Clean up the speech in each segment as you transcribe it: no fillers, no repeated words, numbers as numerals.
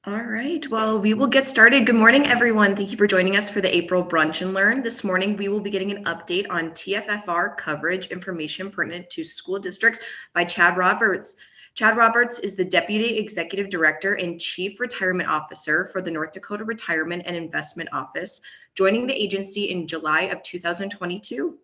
All right, well, we will get started. Good morning, everyone. Thank you for joining us for the April Brunch and Learn. This morning, we will be getting an update on TFFR coverage information pertinent to school districts by Chad Roberts. Chad Roberts is the Deputy Executive Director and Chief Retirement Officer for the North Dakota Retirement and Investment Office, joining the agency in July of 2022.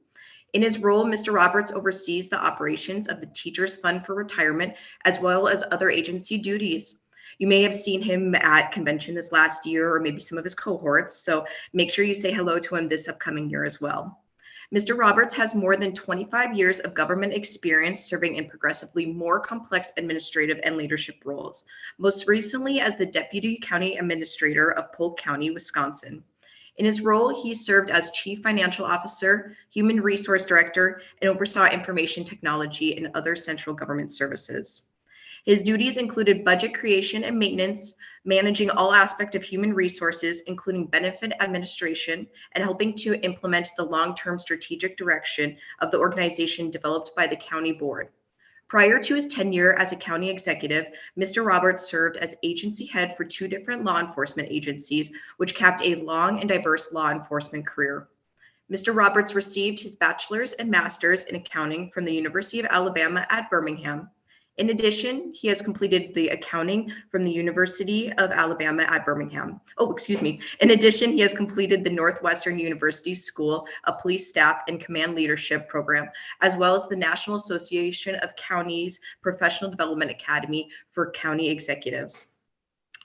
In his role, Mr. Roberts oversees the operations of the Teachers Fund for Retirement, as well as other agency duties. You may have seen him at convention this last year, or maybe some of his cohorts, so make sure you say hello to him this upcoming year as well. Mr. Roberts has more than 25 years of government experience serving in progressively more complex administrative and leadership roles, most recently as the Deputy County Administrator of Polk County, Wisconsin. In his role, he served as Chief Financial Officer, Human Resource Director, and oversaw information technology and other central government services. His duties included budget creation and maintenance, managing all aspects of human resources, including benefit administration, and helping to implement the long-term strategic direction of the organization developed by the county board. Prior to his tenure as a county executive, Mr. Roberts served as agency head for two different law enforcement agencies, which capped a long and diverse law enforcement career. Mr. Roberts received his bachelor's and master's in accounting from the University of Alabama at Birmingham. In addition, he has completed the accounting from the University of Alabama at Birmingham. In addition, he has completed the Northwestern University School of Police Staff and Command Leadership program, as well as the National Association of Counties Professional Development Academy for county executives.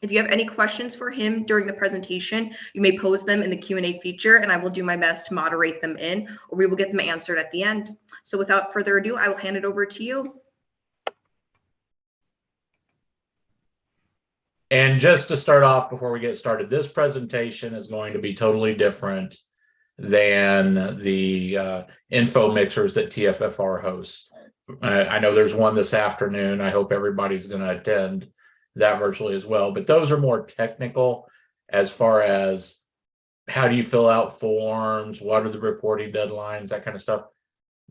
If you have any questions for him during the presentation, you may pose them in the Q&A feature, and I will do my best to moderate them in, or we will get them answered at the end. So without further ado, I will hand it over to you. And just to start off, before we get started, this presentation is going to be totally different than the info mixers that TFFR hosts. I know there's one this afternoon. I hope everybody's going to attend that virtually as well. But those are more technical as far as how do you fill out forms, what are the reporting deadlines, that kind of stuff.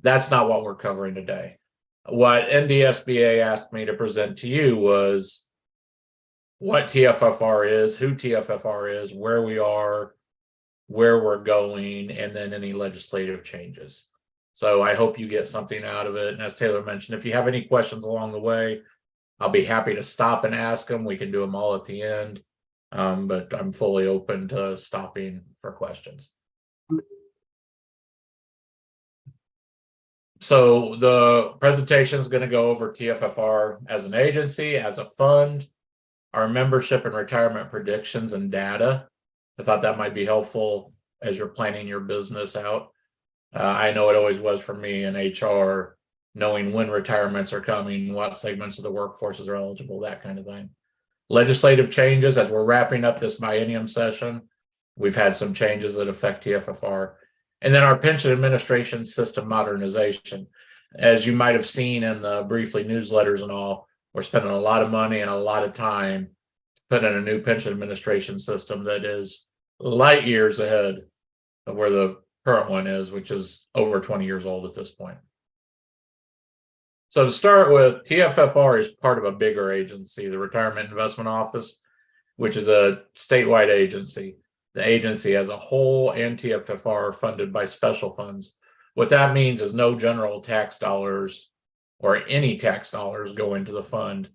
That's not what we're covering today. What NDSBA asked me to present to you was what TFFR is, who TFFR is, where we are, where we're going, and then any legislative changes. So I hope you get something out of it. And as Taylor mentioned, if you have any questions along the way, I'll be happy to stop and ask them. We can do them all at the end, but I'm fully open to stopping for questions. So the presentation is going to go over TFFR as an agency, as a fund, our membership and retirement predictions and data. I thought that might be helpful as you're planning your business out. I know it always was for me in HR, knowing when retirements are coming, what segments of the workforces are eligible, that kind of thing. Legislative changes, as we're wrapping up this biennium session, we've had some changes that affect TFFR. And then our pension administration system modernization. As you might have seen in the briefly newsletters and all, we're spending a lot of money and a lot of time to put in a new pension administration system that is light years ahead of where the current one is, which is over 20 years old at this point. So to start with, TFFR is part of a bigger agency, the Retirement Investment Office, which is a statewide agency. The agency as a whole and TFFR are funded by special funds. What that means is no general tax dollars or any tax dollars go into the fund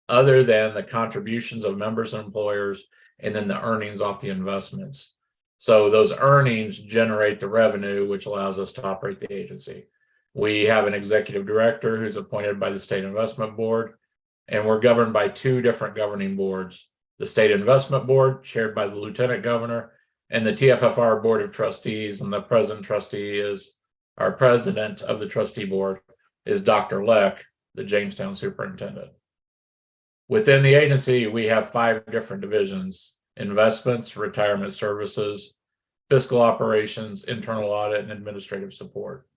other than the contributions of members and employers and then the earnings off the investments. So those earnings generate the revenue, which allows us to operate the agency. We have an executive director who's appointed by the State Investment Board, and we're governed by two different governing boards, the State Investment Board, chaired by the Lieutenant Governor, and the TFFR Board of Trustees, and the president of the trustee board is Dr. Leck, the Jamestown superintendent. Within the agency, we have 5 different divisions: investments, retirement services, fiscal operations, internal audit, and administrative support.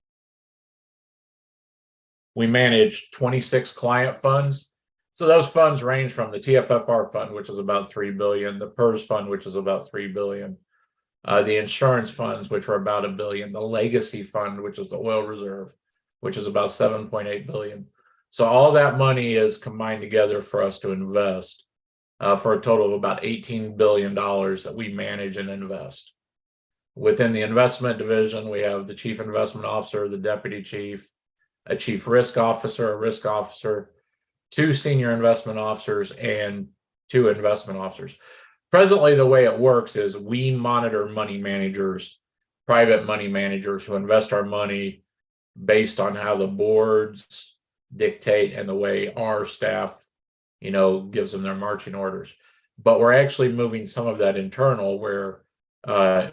We manage 26 client funds. So those funds range from the TFFR fund, which is about $3 billion, the PERS fund, which is about $3 billion, the insurance funds, which are about $1 billion, the legacy fund, which is the oil reserve, which is about $7.8 billion. So all that money is combined together for us to invest. for a total of about $18 billion that we manage and invest. Within the investment division, we have the chief investment officer, the deputy chief, a chief risk officer, a risk officer, 2 senior investment officers, and 2 investment officers. Presently, the way it works is we monitor money managers, private money managers who invest our money based on how the boards dictate and the way our staff, gives them their marching orders. But we're actually moving some of that internal where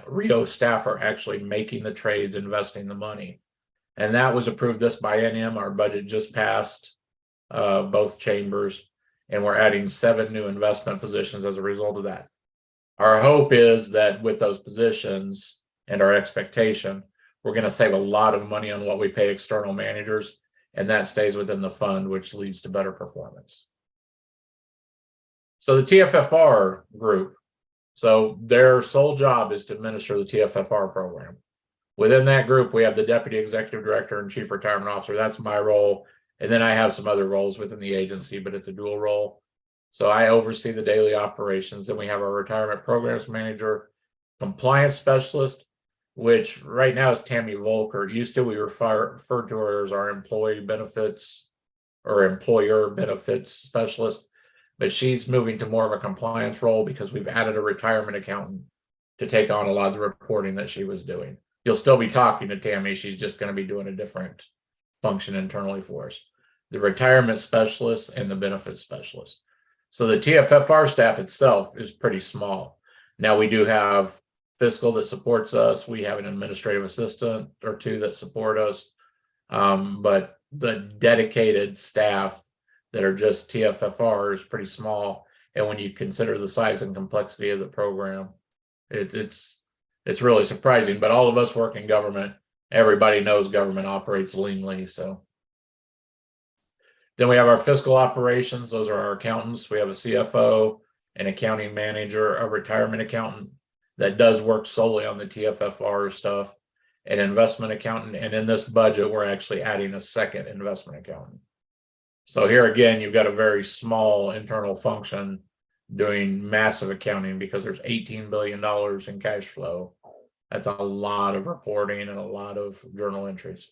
Rio staff are actually making the trades, investing the money. And that was approved this biennium. Our budget just passed both chambers, and we're adding 7 new investment positions as a result of that. Our hope is that with those positions and our expectation, we're going to save a lot of money on what we pay external managers, and that stays within the fund, which leads to better performance. So the TFFR group, so their sole job is to administer the TFFR program. Within that group, we have the deputy executive director and chief retirement officer. That's my role. And then I have some other roles within the agency, but it's a dual role. So I oversee the daily operations. Then we have our retirement programs manager, compliance specialist, which right now is Tammy Volker. Used to, we referred to her as our employee benefits or employer benefits specialist, but she's moving to more of a compliance role because we've added a retirement accountant to take on a lot of the reporting that she was doing. You'll still be talking to Tammy. She's just going to be doing a different function internally for us. The retirement specialist and the benefits specialist. So the TFFR staff itself is pretty small. Now we do have fiscal that supports us. We have an administrative assistant or 2 that support us. But the dedicated staff that are just TFFR is pretty small. And when you consider the size and complexity of the program, it's really surprising. But all of us work in government. Everybody knows government operates leanly. So then we have our fiscal operations. Those are our accountants. We have a CFO, an accounting manager, a retirement accountant that does work solely on the TFFR stuff, an investment accountant. And in this budget, we're actually adding a second investment accountant. So here again, you've got a very small internal function doing massive accounting because there's $18 billion in cash flow. That's a lot of reporting and a lot of journal entries.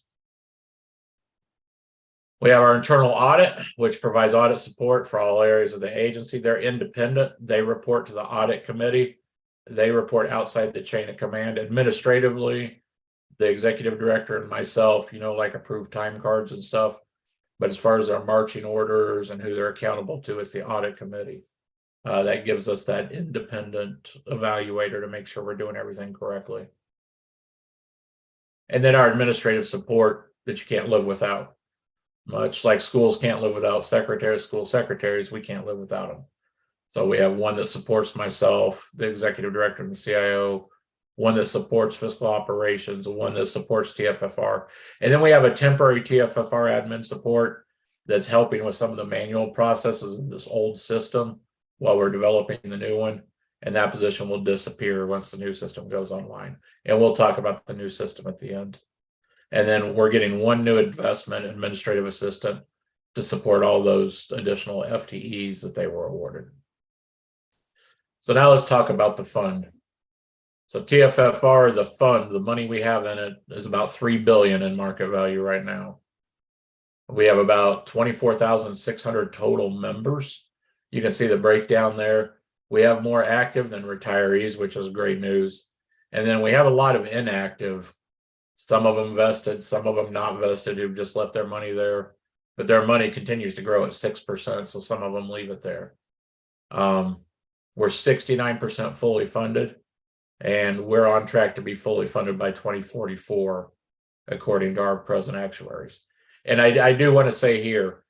We have our internal audit, which provides audit support for all areas of the agency. They're independent. They report to the audit committee. They report outside the chain of command. Administratively, the executive director and myself, approve time cards and stuff. But as far as our marching orders and who they're accountable to, it's the audit committee. That gives us that independent evaluator to make sure we're doing everything correctly. And then our administrative support that you can't live without. Much like schools can't live without secretaries, school secretaries, we can't live without them. So we have one that supports myself, the executive director and the CIO, one that supports fiscal operations, one that supports TFFR. And then we have a temporary TFFR admin support that's helping with some of the manual processes of this old system while we're developing the new one. And that position will disappear once the new system goes online. And we'll talk about the new system at the end. And then we're getting one new investment administrative assistant to support all those additional FTEs that they were awarded. So now let's talk about the fund. So TFFR, the fund, the money we have in it is about $3 billion in market value right now. We have about 24,600 total members. You can see the breakdown there. We have more active than retirees, which is great news. And then we have a lot of inactive. Some of them vested, some of them not vested, who've just left their money there, but their money continues to grow at 6%. So some of them leave it there. We're 69% fully funded, and we're on track to be fully funded by 2044, according to our present actuaries. And I do want to say here,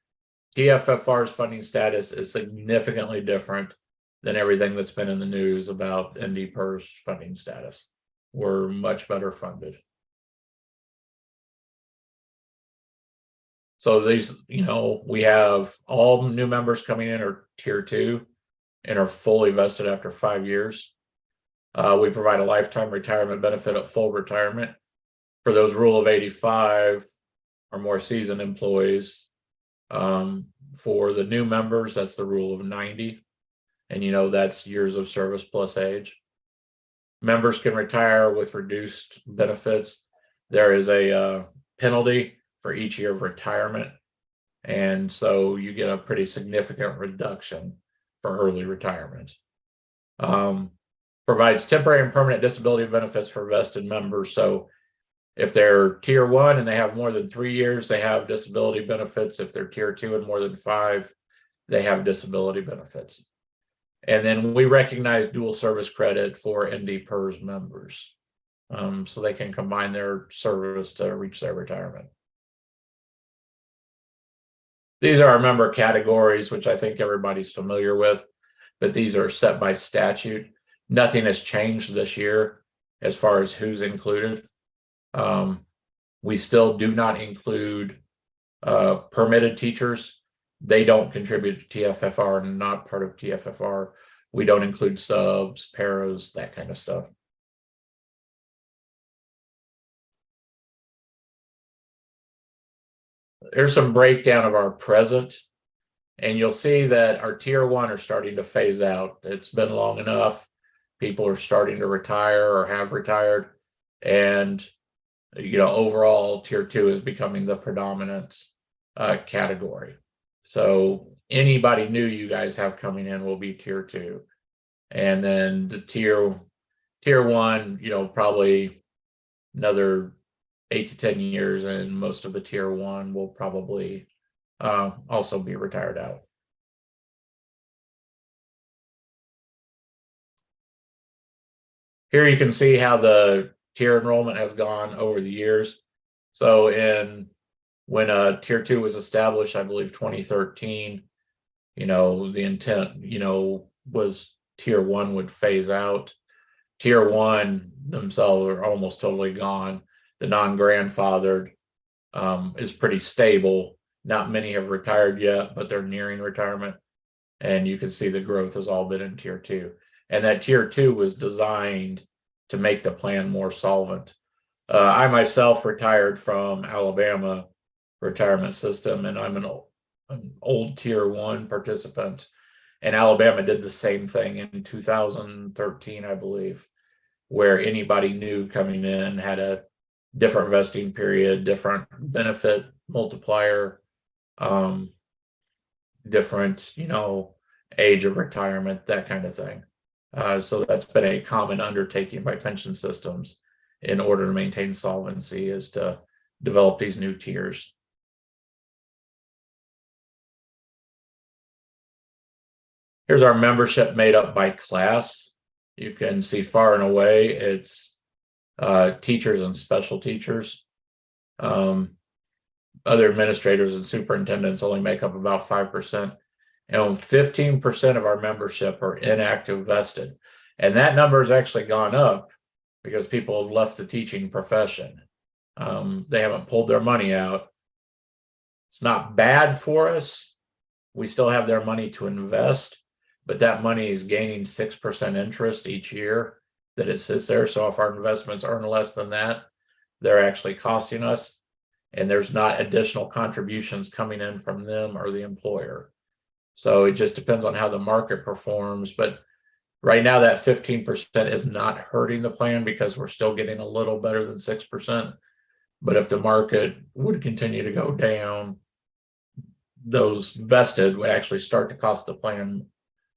TFFR's funding status is significantly different than everything that's been in the news about NDPER's funding status. We're much better funded. So these, we have all new members coming in are tier 2 and are fully vested after 5 years. We provide a lifetime retirement benefit at full retirement for those rule of 85 or more seasoned employees. For the new members, that's the rule of 90. and that's years of service plus age. Members can retire with reduced benefits. There is a penalty for each year of retirement, and so you get a pretty significant reduction for early retirement. Provides temporary and permanent disability benefits for vested members. So if they're tier 1 and they have more than 3 years, they have disability benefits. If they're tier 2 and more than 5, they have disability benefits. And then we recognize dual service credit for NDPERS members, so they can combine their service to reach their retirement. These are our member categories, which I think everybody's familiar with, but these are set by statute. Nothing has changed this year as far as who's included. We still do not include permitted teachers. They don't contribute to TFFR and not part of TFFR. We don't include subs, paras, that kind of stuff. There's some breakdown of our present, and you'll see that our tier 1 are starting to phase out. It's been long enough. People are starting to retire or have retired, and overall tier 2 is becoming the predominant category. So anybody new you guys have coming in will be tier 2, and then the tier 1, probably another 8 to 10 years, and most of the tier 1 will probably also be retired out. Here you can see how the tier enrollment has gone over the years. So when tier 2 was established, I believe 2013, the intent, was tier 1 would phase out. Tier 1 themselves are almost totally gone. The non-grandfathered is pretty stable. Not many have retired yet, but they're nearing retirement. And you can see the growth has all been in tier 2. And that tier 2 was designed to make the plan more solvent. I myself retired from Alabama retirement system, and I'm an old tier 1 participant. And Alabama did the same thing in 2013, I believe, where anybody new coming in had a different vesting period, different benefit multiplier, different, age of retirement, that kind of thing. So that's been a common undertaking by pension systems in order to maintain solvency, is to develop these new tiers. Here's our membership made up by class. You can see far and away it's teachers and special teachers. Other administrators and superintendents only make up about 5%. And 15% of our membership are inactive vested. And that number has actually gone up because people have left the teaching profession. They haven't pulled their money out. It's not bad for us. We still have their money to invest, but that money is gaining 6% interest each year that it sits there. So if our investments earn less than that, they're actually costing us, and there's not additional contributions coming in from them or the employer. So it just depends on how the market performs. But right now, that 15% is not hurting the plan because we're still getting a little better than 6%. But if the market would continue to go down, those vested would actually start to cost the plan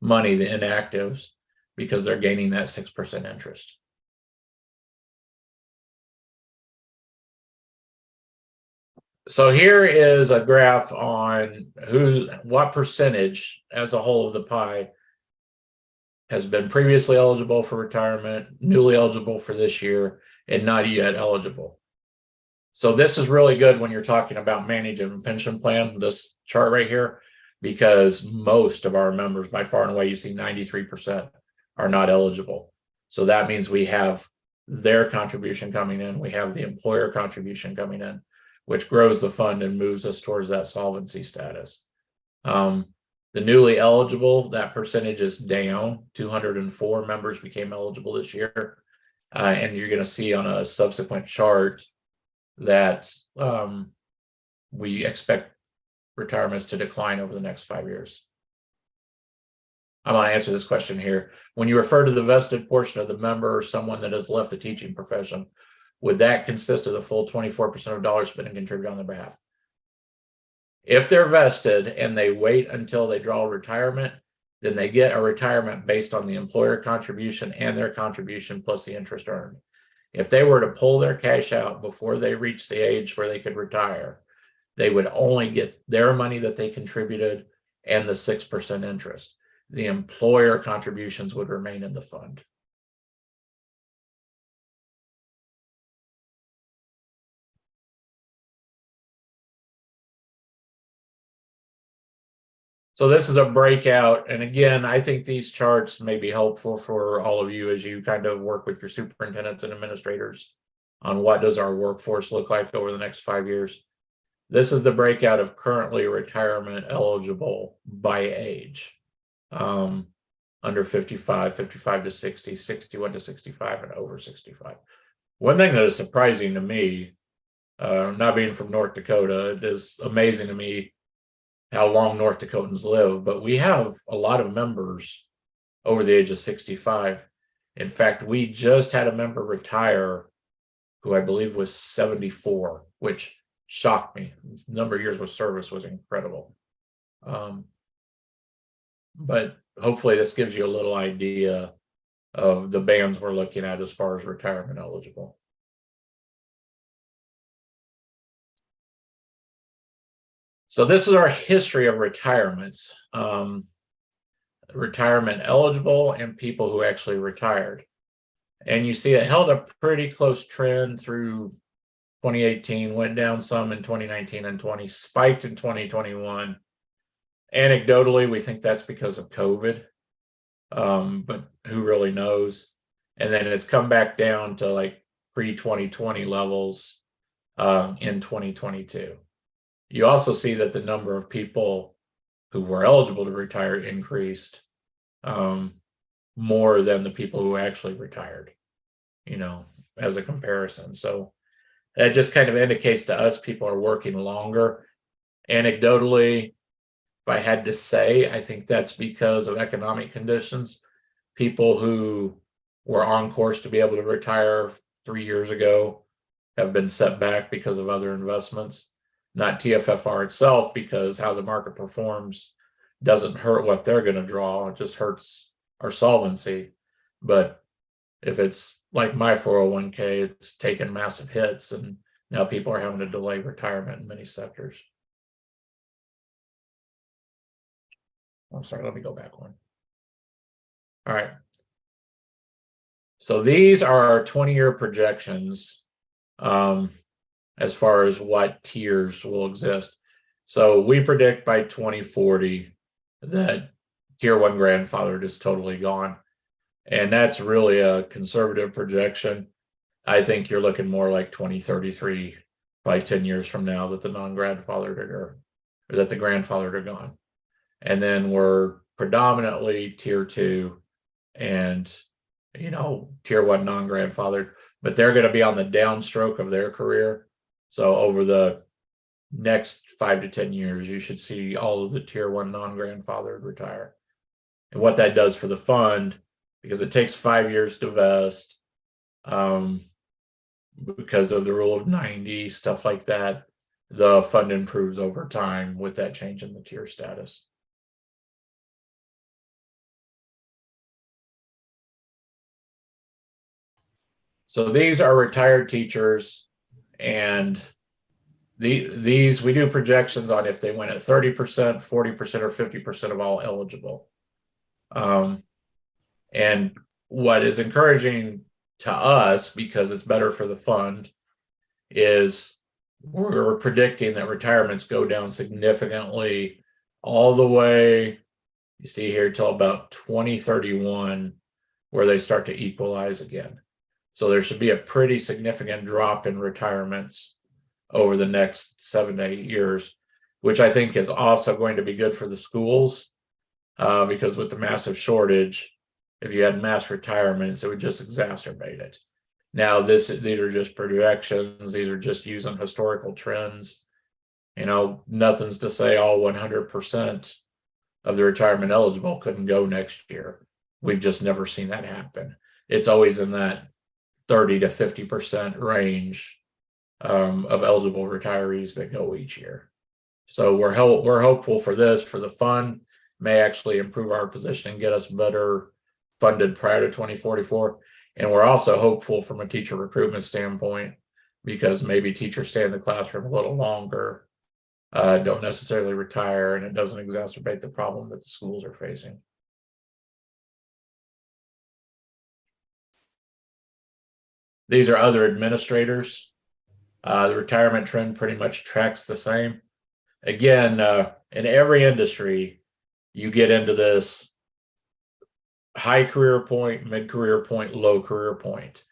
money, the inactives, because they're gaining that 6% interest. So here is a graph on what percentage as a whole of the pie has been previously eligible for retirement, newly eligible for this year, and not yet eligible. So this is really good when you're talking about managing a pension plan, this chart right here, because most of our members, by far and away, you see 93% are not eligible. So that means we have their contribution coming in, we have the employer contribution coming in, which grows the fund and moves us towards that solvency status. The newly eligible, that percentage is down. 204 members became eligible this year. And you're going to see on a subsequent chart that we expect retirements to decline over the next 5 years. I'm going to answer this question here. When you refer to the vested portion of the member or someone that has left the teaching profession, would that consist of the full 24% of dollars spent and contributed on their behalf? If they're vested and they wait until they draw retirement, then they get a retirement based on the employer contribution and their contribution plus the interest earned. If they were to pull their cash out before they reach the age where they could retire, they would only get their money that they contributed and the 6% interest. The employer contributions would remain in the fund. So this is a breakout. And again, I think these charts may be helpful for all of you as you kind of work with your superintendents and administrators on what does our workforce look like over the next 5 years. This is the breakout of currently retirement eligible by age. Under 55, 55 to 60, 61 to 65, and over 65. One thing that is surprising to me, not being from North Dakota, it is amazing to me how long North Dakotans live, but we have a lot of members over the age of 65. In fact, we just had a member retire who I believe was 74, which shocked me. The number of years of service was incredible. But hopefully this gives you a little idea of the bands we're looking at as far as retirement eligible. So this is our history of retirements, retirement eligible and people who actually retired. And you see it held a pretty close trend through 2018, went down some in 2019 and 20, spiked in 2021. Anecdotally, we think that's because of COVID, but who really knows? And then it's come back down to like pre-2020 levels in 2022. You also see that the number of people who were eligible to retire increased more than the people who actually retired, as a comparison. So that just kind of indicates to us people are working longer. Anecdotally, if I had to say, I think that's because of economic conditions. People who were on course to be able to retire 3 years ago have been set back because of other investments. Not TFFR itself, because how the market performs doesn't hurt what they're going to draw. It just hurts our solvency. But if it's like my 401k, it's taken massive hits, and now people are having to delay retirement in many sectors. I'm sorry, let me go back one. All right. So these are our 20-year projections as far as what tiers will exist. So we predict by 2040 that tier 1 grandfathered is totally gone. And that's really a conservative projection. I think you're looking more like 2033, by 10 years from now, that the non-grandfathered or that the grandfathered are gone. And then we're predominantly tier 2 and tier 1 non-grandfathered, but they're going to be on the downstroke of their career. So over the next 5 to 10 years, you should see all of the tier 1 non-grandfathered retire. And what that does for the fund, because it takes 5 years to vest, because of the rule of 90, stuff like that, the fund improves over time with that change in the tier status. So these are retired teachers, and these we do projections on if they went at 30%, 40%, or 50% of all eligible. And what is encouraging to us, because it's better for the fund, is we're predicting that retirements go down significantly all the way, you see here, till about 2031, where they start to equalize again. So there should be a pretty significant drop in retirements over the next 7 to 8 years, which I think is also going to be good for the schools, because with the massive shortage, if you had mass retirements, it would just exacerbate it. Now, these are just projections. These are just using historical trends. Nothing's to say all 100% of the retirement eligible couldn't go next year. We've just never seen that happen. It's always in that 30 to 50% range of eligible retirees that go each year. So we're hopeful for this, for the fund may actually improve our position and get us better funded prior to 2044. And we're also hopeful from a teacher recruitment standpoint, because maybe teachers stay in the classroom a little longer, don't necessarily retire, and it doesn't exacerbate the problem that the schools are facing. These are other administrators. The retirement trend pretty much tracks the same. Again, in every industry, you get into this high career point, mid career point, low career point.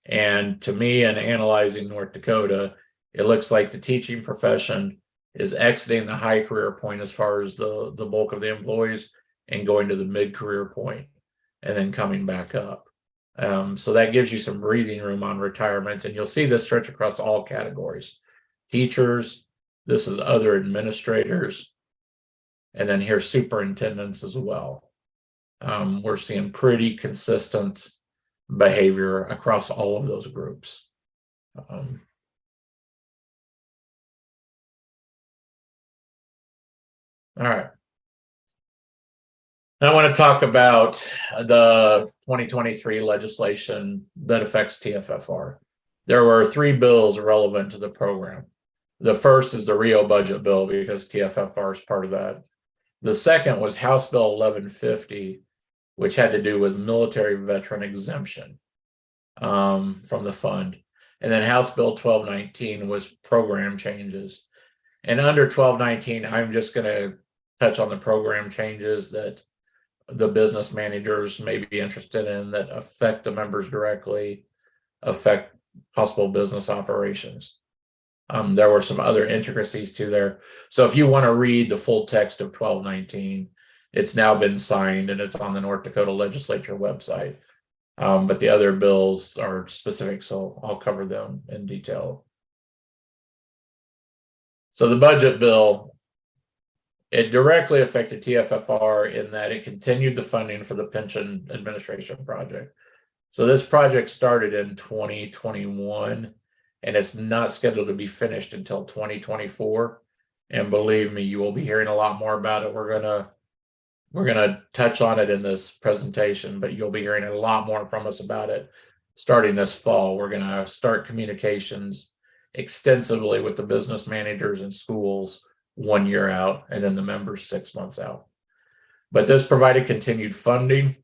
And to me, in analyzing North Dakota, it looks like the teaching profession is exiting the high career point as far as the bulk of the employees and going to the mid career point and then coming back up. So that gives you some breathing room on retirements, and you'll see this stretch across all categories. Teachers, this is other administrators, and then here's superintendents as well. We're seeing pretty consistent behavior across all of those groups. All right. I want to talk about the 2023 legislation that affects TFFR. There were 3 bills relevant to the program. The first is the Rio budget bill, because TFFR is part of that. The second was House Bill 1150, which had to do with military veteran exemption from the fund. And then House Bill 1219 was program changes. And under 1219, I'm just going to touch on the program changes that the business managers may be interested in that affect the members directly, affect possible business operations. There were some other intricacies to there. So if you want to read the full text of 1219, it's now been signed and it's on the North Dakota Legislature website. But the other bills are specific, so I'll cover them in detail. So the budget bill, it directly affected TFFR in that it continued the funding for the pension administration project. So this project started in 2021 and it's not scheduled to be finished until 2024. And believe me, you will be hearing a lot more about it. We're gonna touch on it in this presentation, but you'll be hearing a lot more from us about it starting this fall. We're gonna start communications extensively with the business managers and schools 1 year out, and then the members 6 months out. But this provided continued funding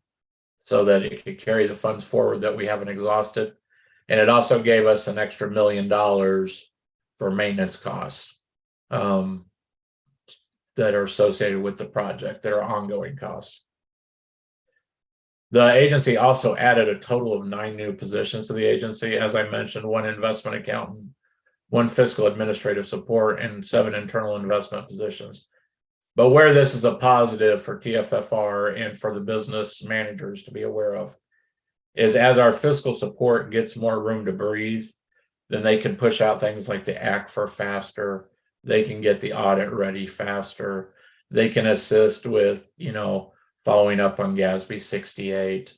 so that it could carry the funds forward that we haven't exhausted. And it also gave us an extra $1 million for maintenance costs that are associated with the project, that are ongoing costs. The agency also added a total of 9 new positions to the agency. As I mentioned, 1 investment accountant, 1 fiscal administrative support, and 7 internal investment positions. But where this is a positive for TFFR and for the business managers to be aware of is as our fiscal support gets more room to breathe, then they can push out things like the ACFR faster. They can get the audit ready faster. They can assist with, following up on GASB 68.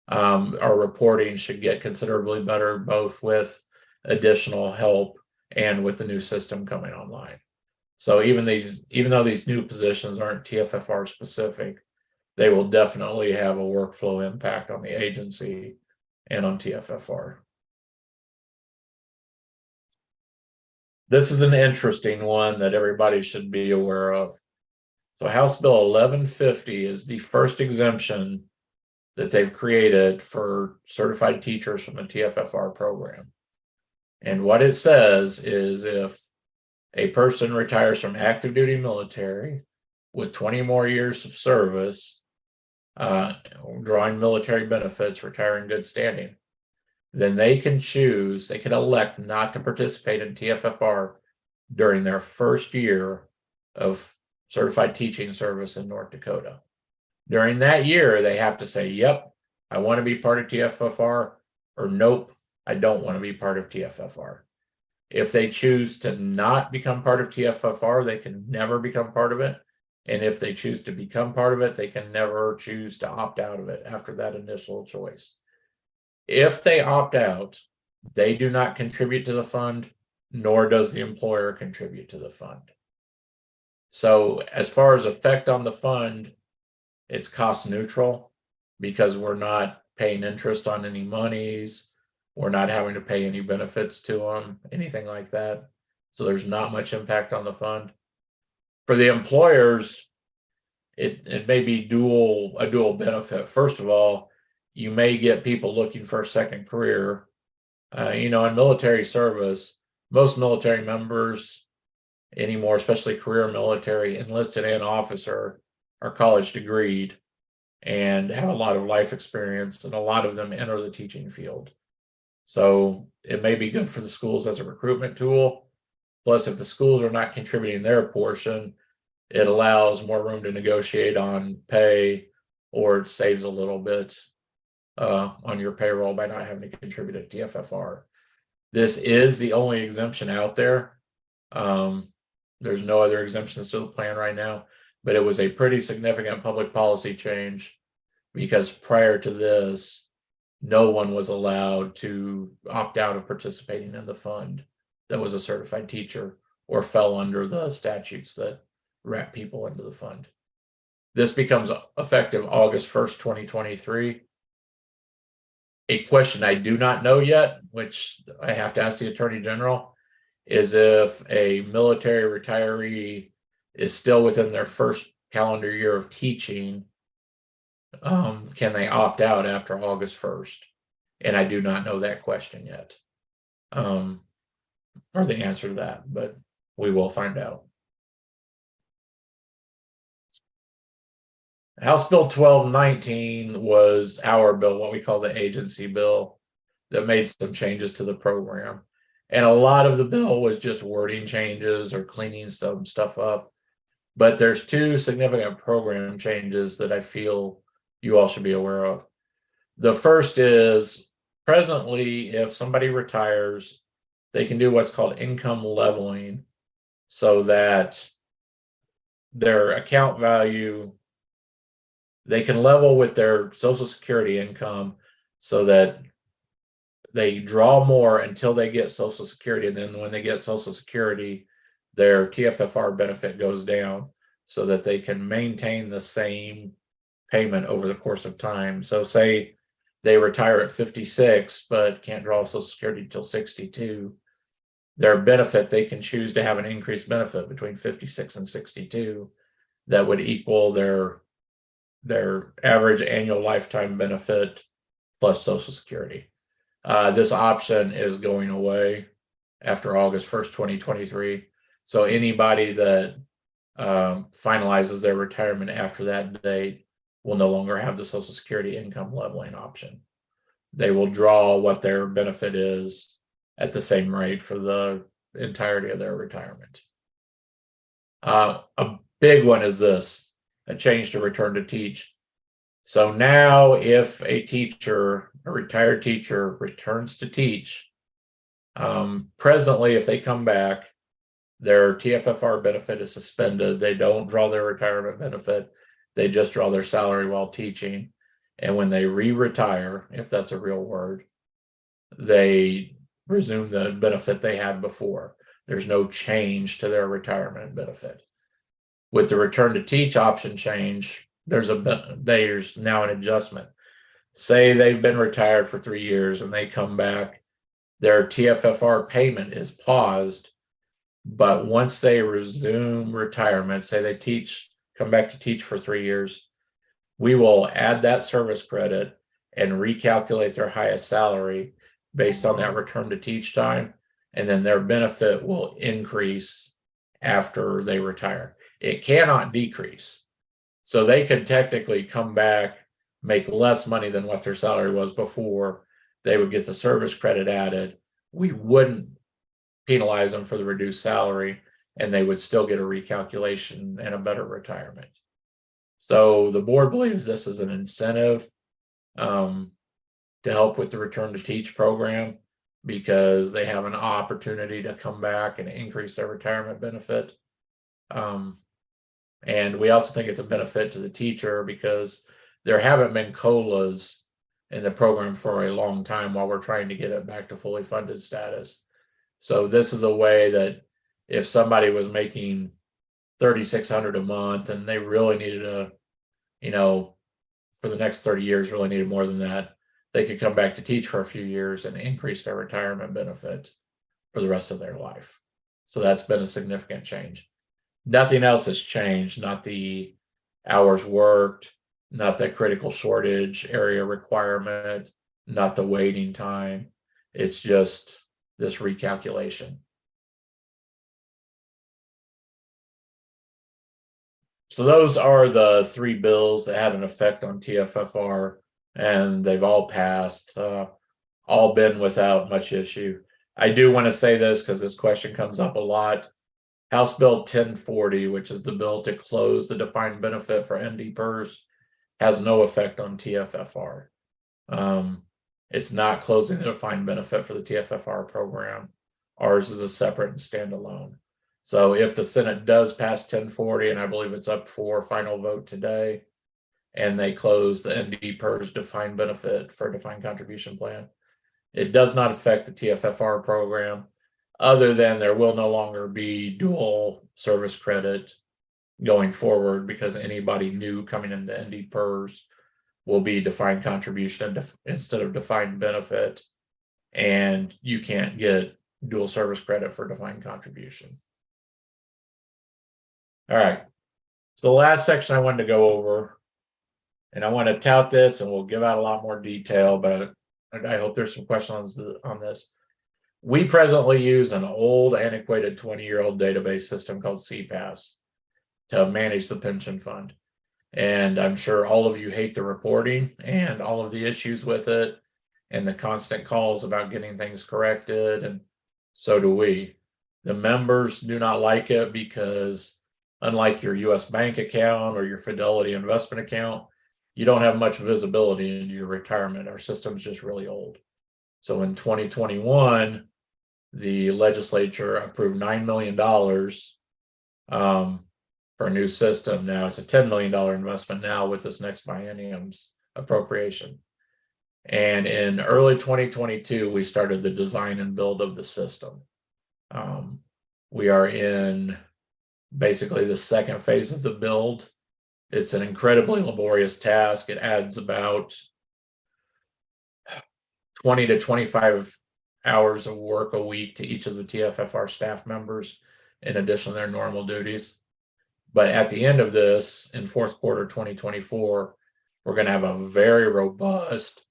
Our reporting should get considerably better, both with additional help and with the new system coming online. So even though these new positions aren't TFFR specific, they will definitely have a workflow impact on the agency and on TFFR. This is an interesting one that everybody should be aware of. So House Bill 1150 is the first exemption that they've created for certified teachers from the TFFR program. And what it says is if a person retires from active duty military with 20 more years of service, drawing military benefits, retiring good standing, then they can elect not to participate in TFFR during their first year of certified teaching service in North Dakota. During that year, they have to say, yep, I want to be part of TFFR, or nope, I don't want to be part of TFFR. If they choose to not become part of TFFR, they can never become part of it. And if they choose to become part of it, they can never choose to opt out of it after that initial choice. If they opt out, they do not contribute to the fund, nor does the employer contribute to the fund. So as far as effect on the fund, it's cost neutral because we're not paying interest on any monies. We're not having to pay any benefits to them, anything like that. So there's not much impact on the fund. For the employers, it may be a dual benefit. First of all, you may get people looking for a second career. In military service, most military members anymore, especially career military, enlisted and officer, are college degreed and have a lot of life experience, and a lot of them enter the teaching field. So it may be good for the schools as a recruitment tool. Plus, if the schools are not contributing their portion, it allows more room to negotiate on pay, or it saves a little bit on your payroll by not having to contribute to TFFR. This is the only exemption out there. There's no other exemptions to the plan right now, but it was a pretty significant public policy change because prior to this, no one was allowed to opt out of participating in the fund that was a certified teacher or fell under the statutes that wrap people into the fund. This becomes effective August 1st, 2023. A question I do not know yet, which I have to ask the Attorney General, is if a military retiree is still within their first calendar year of teaching, can they opt out after August 1st? And I do not know that question yet, or the answer to that, but we will find out. House Bill 1219 was our bill, what we call the agency bill, that made some changes to the program. And a lot of the bill was just wording changes or cleaning some stuff up. But there's two significant program changes that I feel you all should be aware of. The first is, presently, if somebody retires, they can do what's called income leveling, so that their account value, they can level with their Social Security income so that they draw more until they get Social Security. And then when they get Social Security, their TFFR benefit goes down so that they can maintain the same payment over the course of time. So say they retire at 56, but can't draw Social Security until 62. Their benefit, they can choose to have an increased benefit between 56 and 62 that would equal their average annual lifetime benefit plus Social Security. This option is going away after August 1st, 2023. So anybody that finalizes their retirement after that date will no longer have the Social Security income leveling option. They will draw what their benefit is at the same rate for the entirety of their retirement. A big one is this, a change to return to teach. So now if a teacher, a retired teacher, returns to teach, presently, if they come back, their TFFR benefit is suspended. They don't draw their retirement benefit. They just draw their salary while teaching. And when they re-retire, if that's a real word, they resume the benefit they had before. There's no change to their retirement benefit. With the return to teach option change, there's now an adjustment. Say they've been retired for 3 years and they come back, their TFFR payment is paused, but once they resume retirement, say they come back to teach for 3 years, we will add that service credit and recalculate their highest salary based on that return to teach time, and then their benefit will increase after they retire. It cannot decrease. So they could technically come back, make less money than what their salary was before. They would get the service credit added. We wouldn't penalize them for the reduced salary, and they would still get a recalculation and a better retirement. So the board believes this is an incentive to help with the return to teach program, because they have an opportunity to come back and increase their retirement benefit. And we also think it's a benefit to the teacher because there haven't been COLAs in the program for a long time while we're trying to get it back to fully funded status. So this is a way that if somebody was making $3,600 a month and they really needed for the next 30 years, really needed more than that, they could come back to teach for a few years and increase their retirement benefit for the rest of their life. So that's been a significant change. Nothing else has changed, not the hours worked, not the critical shortage area requirement, not the waiting time. It's just this recalculation. So those are the three bills that had an effect on TFFR, and they've all passed, all been without much issue. I do want to say this because this question comes up a lot. House Bill 1040, which is the bill to close the defined benefit for NDPERS, has no effect on TFFR. It's not closing the defined benefit for the TFFR program. Ours is a separate and standalone. So if the Senate does pass 1040, and I believe it's up for final vote today, and they close the NDPERS defined benefit for defined contribution plan, it does not affect the TFFR program, other than there will no longer be dual service credit going forward because anybody new coming into NDPERS will be defined contribution instead of defined benefit, and you can't get dual service credit for defined contribution. All right, so the last section I wanted to go over, and I want to tout this and we'll give out a lot more detail, but I hope there's some questions on this. We presently use an old, antiquated 20-year-old database system called CPAS to manage the pension fund. And I'm sure all of you hate the reporting and all of the issues with it and the constant calls about getting things corrected, and so do we. The members do not like it because unlike your US bank account or your Fidelity investment account, you don't have much visibility into your retirement. Our system's just really old. So in 2021, the legislature approved $9 million for a new system. Now it's a $10 million investment now with this next biennium's appropriation. And in early 2022, we started the design and build of the system. We are in basically the second phase of the build. It's an incredibly laborious task. It adds about 20 to 25 hours of work a week to each of the TFFR staff members in addition to their normal duties. But at the end of this, in fourth quarter 2024, we're going to have a very robust,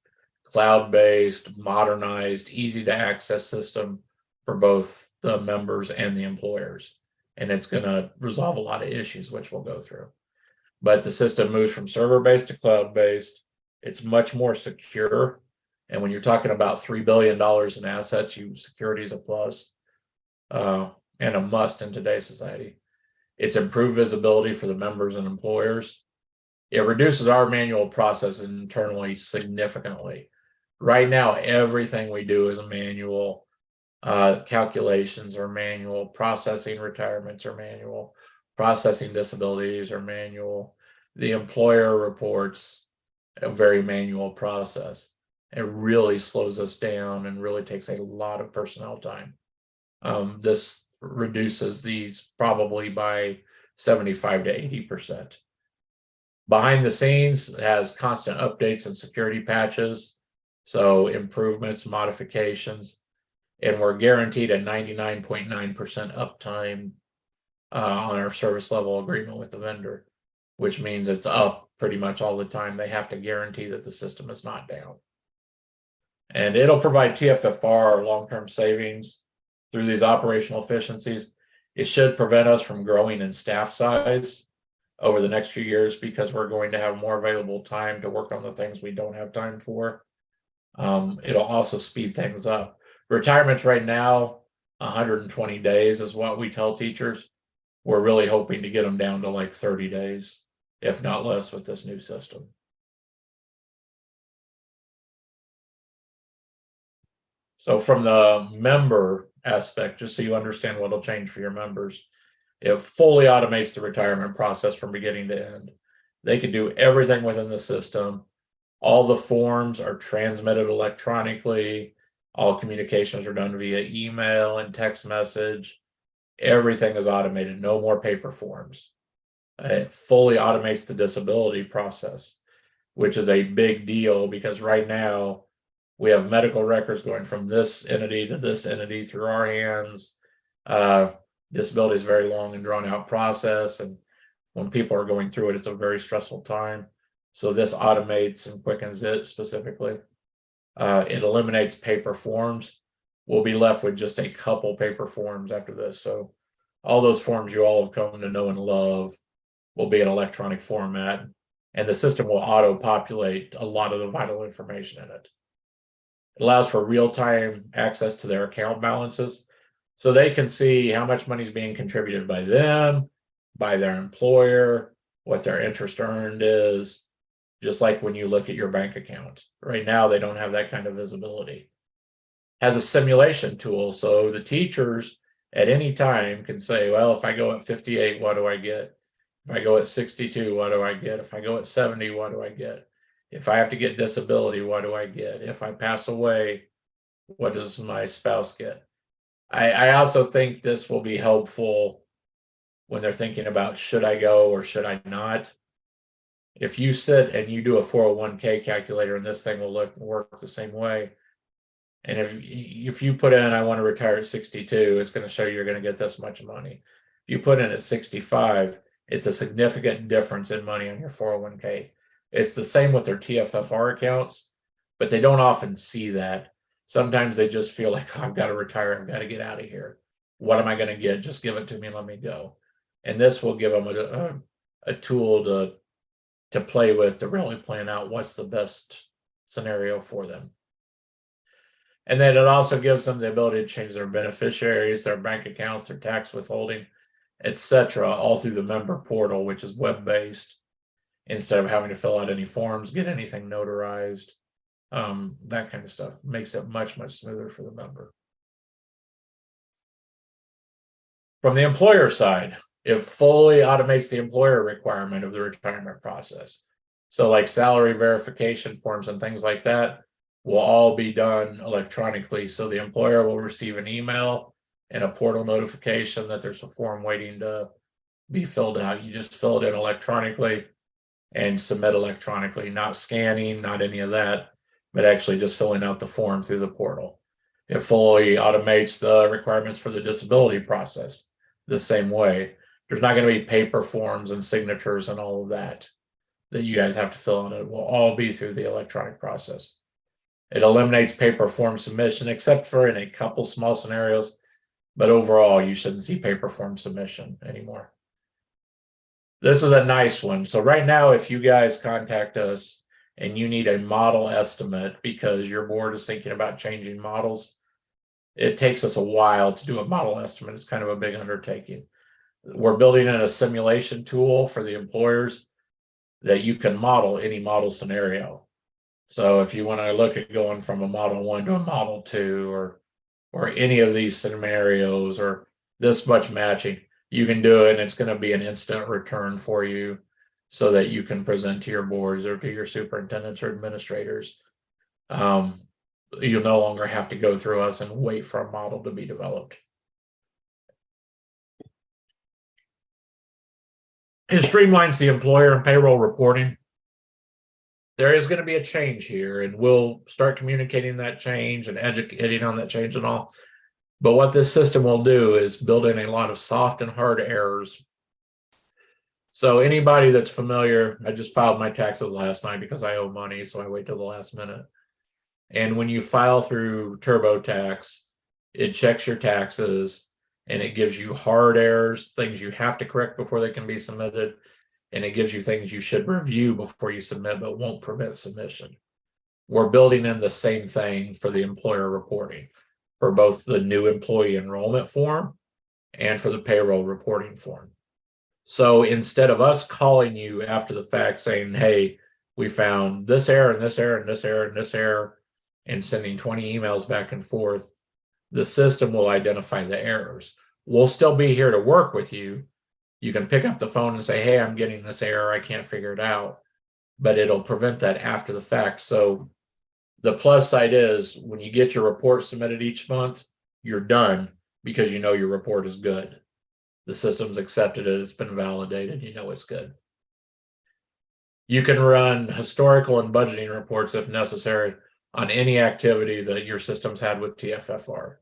cloud-based, modernized, easy to access system for both the members and the employers. And it's going to resolve a lot of issues, which we'll go through. But the system moves from server-based to cloud-based. It's much more secure. And when you're talking about $3 billion in assets, security is a plus and a must in today's society. It's improved visibility for the members and employers. It reduces our manual process internally significantly. Right now, everything we do is a manual. Calculations are manual. Processing retirements are manual. Processing disabilities are manual. The employer reports a very manual process. It really slows us down and really takes a lot of personnel time. This reduces these probably by 75 to 80%. Behind the scenes, it has constant updates and security patches, so improvements, modifications, and we're guaranteed a 99.9% uptime on our service level agreement with the vendor, which means it's up pretty much all the time. They have to guarantee that the system is not down. And it'll provide TFFR long-term savings through these operational efficiencies. It should prevent us from growing in staff size over the next few years because we're going to have more available time to work on the things we don't have time for. It'll also speed things up. Retirements right now, 120 days is what we tell teachers. We're really hoping to get them down to like 30 days, if not less, with this new system. So from the member aspect, just so you understand what'll change for your members, It fully automates the retirement process from beginning to end. They can do everything within the system. All the forms are transmitted electronically. All communications are done via email and text message. Everything is automated, no more paper forms. It fully automates the disability process, which is a big deal because right now we have medical records going from this entity to this entity through our hands. Disability is a very long and drawn out process. And when people are going through it, it's a very stressful time. So this automates and quickens it specifically. It eliminates paper forms. We'll be left with just a couple paper forms after this. So all those forms you all have come to know and love will be in electronic format, and the system will auto-populate a lot of the vital information in it. It allows for real-time access to their account balances, so they can see how much money is being contributed by them, by their employer, what their interest earned is, just like when you look at your bank account. Right now, they don't have that kind of visibility. Has a simulation tool, so the teachers at any time can say, well, if I go at 58, what do I get? If I go at 62, what do I get? If I go at 70, what do I get? If I have to get disability, what do I get? If I pass away, what does my spouse get? I also think this will be helpful when they're thinking about, should I go or should I not? If you sit and you do a 401k calculator, and this thing will work the same way. And if you put in, I want to retire at 62, it's going to show you're going to get this much money. If you put in at 65, it's a significant difference in money on your 401k. It's the same with their TFFR accounts, but they don't often see that. Sometimes they just feel like, oh, I've got to retire, I've got to get out of here. What am I going to get? Just give it to me and let me go. And this will give them a tool to play with, to really plan out what's the best scenario for them. And then it also gives them the ability to change their beneficiaries, their bank accounts, their tax withholding, etc., all through the member portal, which is web-based, instead of having to fill out any forms, get anything notarized, that kind of stuff. Makes it much, much smoother for the member. From the employer side, it fully automates the employer requirement of the retirement process. So like salary verification forms and things like that will all be done electronically. So the employer will receive an email and a portal notification that there's a form waiting to be filled out. You just fill it in electronically and submit electronically, not scanning, not any of that, but actually just filling out the form through the portal. It fully automates the requirements for the disability process the same way. There's not going to be paper forms and signatures and all of that you guys have to fill out. It will all be through the electronic process. It eliminates paper form submission, except for in a couple small scenarios, but overall, you shouldn't see paper form submission anymore. This is a nice one. So right now, if you guys contact us and you need a model estimate because your board is thinking about changing models, it takes us a while to do a model estimate. It's kind of a big undertaking. We're building in a simulation tool for the employers that you can model any model scenario. So if you want to look at going from a model 1 to a model 2, or any of these scenarios, or this much matching, you can do it, and it's going to be an instant return for you so that you can present to your boards or to your superintendents or administrators. You'll no longer have to go through us and wait for a model to be developed. It streamlines the employer and payroll reporting. There is going to be a change here, and we'll start communicating that change and educating on that change and all. But what this system will do is build in a lot of soft and hard errors. So anybody that's familiar, I just filed my taxes last night because I owe money, so I wait till the last minute. And when you file through TurboTax, it checks your taxes and it gives you hard errors, things you have to correct before they can be submitted. And it gives you things you should review before you submit, but won't prevent submission. We're building in the same thing for the employer reporting, for both the new employee enrollment form and for the payroll reporting form. So instead of us calling you after the fact saying, hey, we found this error and this error and this error and this error, and sending 20 emails back and forth, the system will identify the errors. We'll still be here to work with you, You can pick up the phone and say, hey, I'm getting this error, I can't figure it out, but it'll prevent that after the fact. So the plus side is when you get your report submitted each month, you're done because you know your report is good. The system's accepted it, it's been validated, you know it's good. You can run historical and budgeting reports if necessary on any activity that your system's had with TFFR.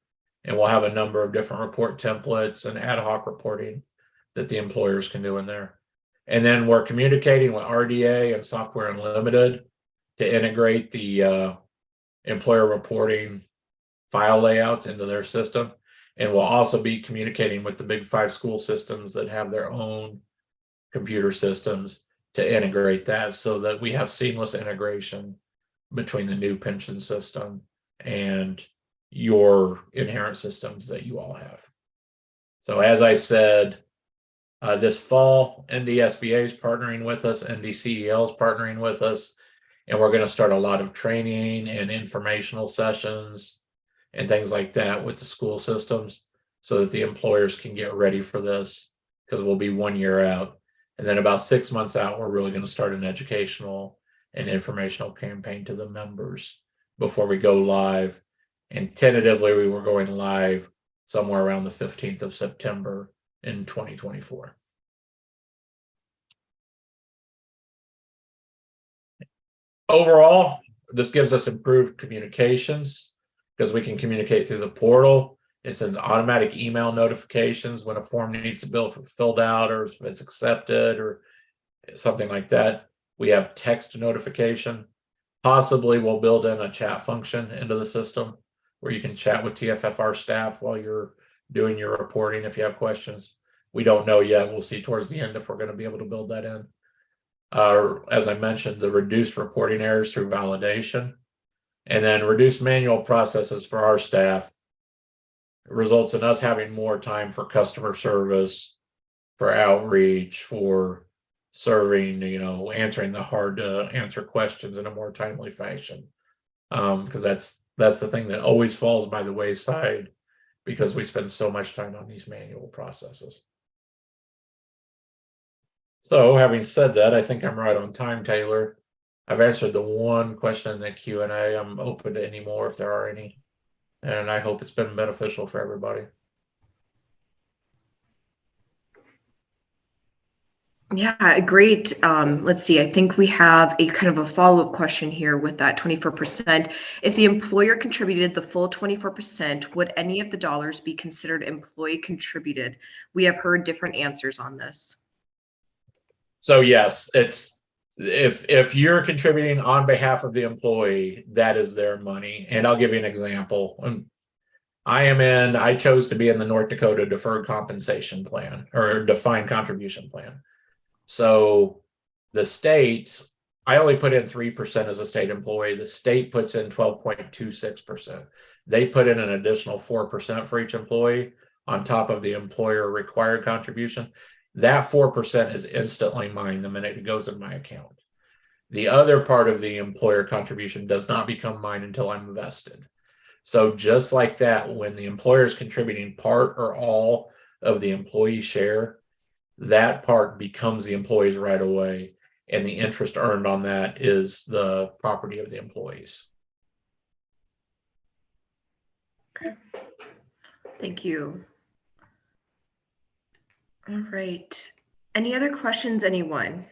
And we'll have a number of different report templates and ad hoc reporting that the employers can do in there. And then we're communicating with RDA and Software Unlimited to integrate the employer reporting file layouts into their system. And we'll also be communicating with the big 5 school systems that have their own computer systems to integrate that so that we have seamless integration between the new pension system and your inherent systems that you all have. So as I said, this fall, NDSBA is partnering with us, NDCEL is partnering with us, and we're going to start a lot of training and informational sessions and things like that with the school systems so that the employers can get ready for this, because we'll be 1 year out. And then about 6 months out, we're really going to start an educational and informational campaign to the members before we go live. And tentatively, we were going live somewhere around the 15th of September in 2024. Overall, this gives us improved communications because we can communicate through the portal. It sends automatic email notifications when a form needs to be filled out or if it's accepted or something like that. We have text notification. Possibly we'll build in a chat function into the system where you can chat with TFFR staff while you're doing your reporting if you have questions. We don't know yet. We'll see towards the end if we're going to be able to build that in. As I mentioned, the reduced reporting errors through validation, and then reduced manual processes for our staff results in us having more time for customer service, for outreach, for serving, answering the hard to answer questions in a more timely fashion. Because that's the thing that always falls by the wayside because we spend so much time on these manual processes. So having said that, I think I'm right on time, Taylor. I've answered the one question in the Q&A. I'm open to any more if there are any. And I hope it's been beneficial for everybody. Yeah, great. Let's see. I think we have a kind of a follow-up question here with that 24%. If the employer contributed the full 24%, would any of the dollars be considered employee contributed? We have heard different answers on this. So yes, it's if you're contributing on behalf of the employee, that is their money. And I'll give you an example. I chose to be in the North Dakota Deferred Compensation Plan or Defined Contribution Plan. So the state, I only put in 3% as a state employee. The state puts in 12.26%. They put in an additional 4% for each employee on top of the employer required contribution. That 4% is instantly mine the minute it goes in my account. The other part of the employer contribution does not become mine until I'm vested. So just like that, when the employer is contributing part or all of the employee share, that part becomes the employee's right away, and the interest earned on that is the property of the employees. Okay. Thank you. All right. Any other questions, anyone?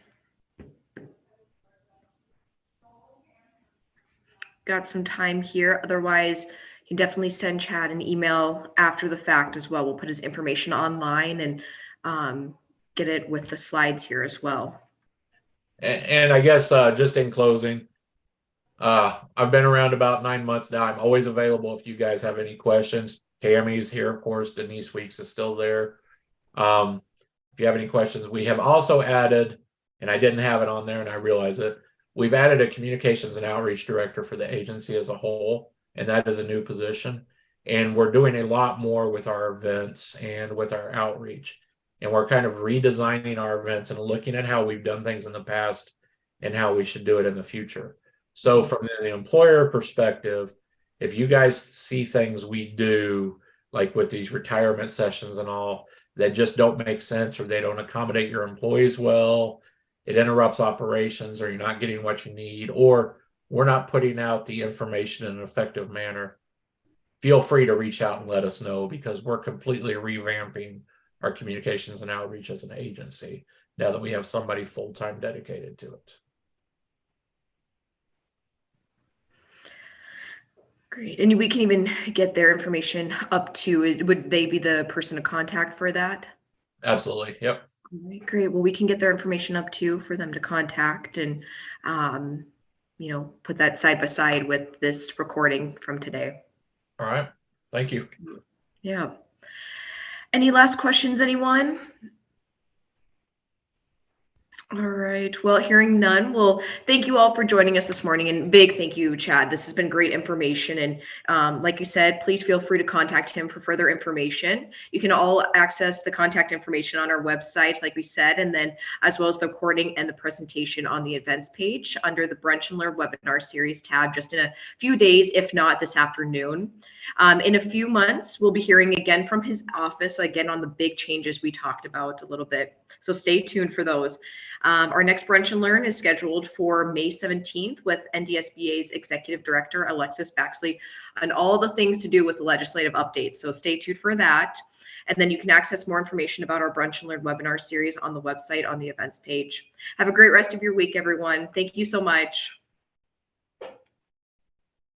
Got some time here. Otherwise, you can definitely send Chad an email after the fact as well. We'll put his information online and get it with the slides here as well. And I guess just in closing, I've been around about 9 months now. I'm always available if you guys have any questions. Tammy's here, of course. Denise Weeks is still there. If you have any questions, we have also added, and I didn't have it on there and I realize it, we've added a communications and outreach director for the agency as a whole, and that is a new position. And we're doing a lot more with our events and with our outreach. And we're kind of redesigning our events and looking at how we've done things in the past and how we should do it in the future. So from the employer perspective, if you guys see things we do, like with these retirement sessions and all, that just don't make sense, or they don't accommodate your employees well, it interrupts operations, or you're not getting what you need, or we're not putting out the information in an effective manner, feel free to reach out and let us know, because we're completely revamping our communications and outreach as an agency now that we have somebody full-time dedicated to it. Great. And we can even get their information up to, would they be the person to contact for that? Absolutely. Yep. All right, great. Well, we can get their information up too for them to contact and, put that side by side with this recording from today. All right. Thank you. Yeah. Any last questions, anyone? All right. Well, hearing none, well, thank you all for joining us this morning, and big thank you, Chad. This has been great information. And like you said, please feel free to contact him for further information. You can all access the contact information on our website, like we said, and then as well as the recording and the presentation on the events page under the Brunch and Learn webinar series tab, just in a few days, if not this afternoon. In a few months, we'll be hearing again from his office, again on the big changes we talked about a little bit. So stay tuned for those. Our next Brunch and Learn is scheduled for May 17th with NDSBA's Executive Director, Alexis Baxley, and all the things to do with the legislative updates. So stay tuned for that. And then you can access more information about our Brunch and Learn webinar series on the website on the events page. Have a great rest of your week, everyone. Thank you so much.